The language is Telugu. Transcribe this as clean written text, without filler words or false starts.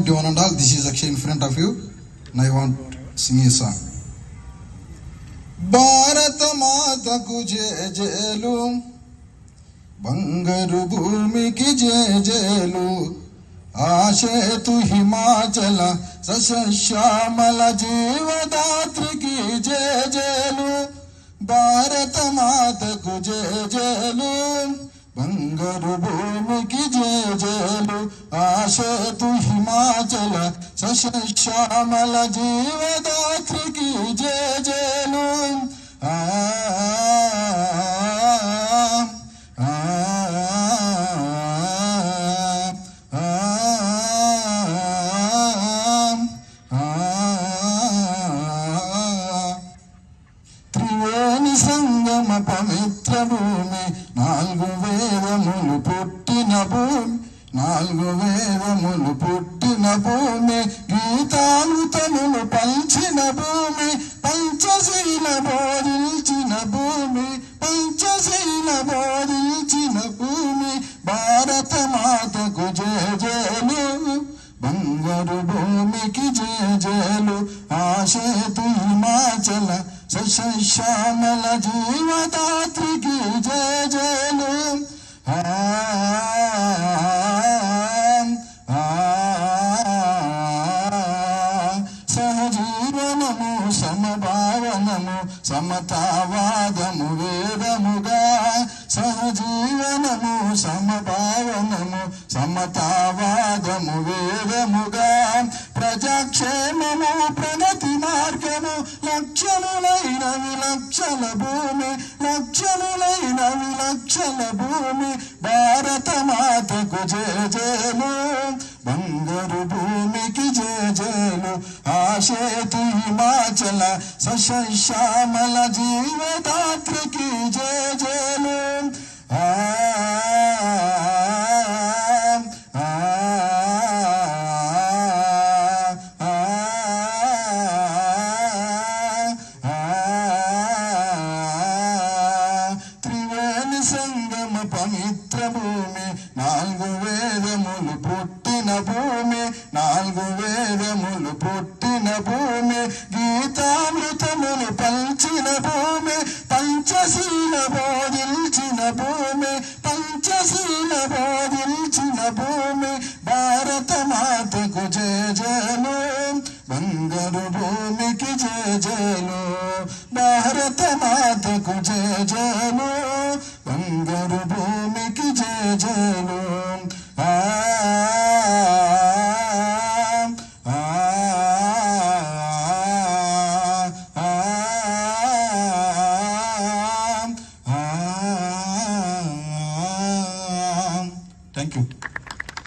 morning to one and all. This is Akshay in front of you, and I want to sing a song. భారత మాతకు జేజేలు, బంగారు భూమికి జేజేలు, ఆశేతు హిమాచల సస్యశ్యామల జీవదాత్రికి జేజేలు. భారత మాతకు జేజేలు, బంగారు భూమికి జేజేలు, ఆశేతు హిమాచల సస్యశ్యామల జీవదాత్రికి జేజేలు. త్రివేణి సంగమ పవిత్ర భూమి, 4 వేదములు పుట్టిన భూమి, 4 వేదములు పుట్టిన భూమి, గీతామృతములు పంచిన భూమి, పంచశీల బోధించిన భూమి, పంచశీల బోధించిన భూమి. భారత మాతకు జేజేలు, బంగారు భూమికి జేజేలు, ఆశేతు హిమాచల సస్యశ్యామల జీవదాత్రికి జేజేలు. సహజీవనము సమభావనము సమతావాదము వేదముగా, సహజీవనము సమభావనము సమతావాదము వేదముగా, ప్రజాక్షేమము ప్రగతి మార్గము, లక్ష్యములైన విలక్షణ భూమి, లక్ష్యములైన విలక్షణ భూమి. భారత మాతకు జేజేలు, బంగారు భూమికి జేజేలు, ఆశేతు హిమాచల సస్యశ్యామల జీవదాత్రికి జేజేలు. త్రివేణి సంగమ పవిత్ర భూమి, 4 వేదములు పుట్టిన భూమి, 4 వేదములు పుట్టిన భూమి, గీతామృతములు పంచిన భూమి, పంచశీల బోధించిన భూమి, పంచశీల బోధించిన భూమి. భారత మాతకు జేజేలు, బంగారు భూమికి జేజేలు, భారత మాతకు జేజేలు, బంగారు భూమికి జేజేలు. Thank you.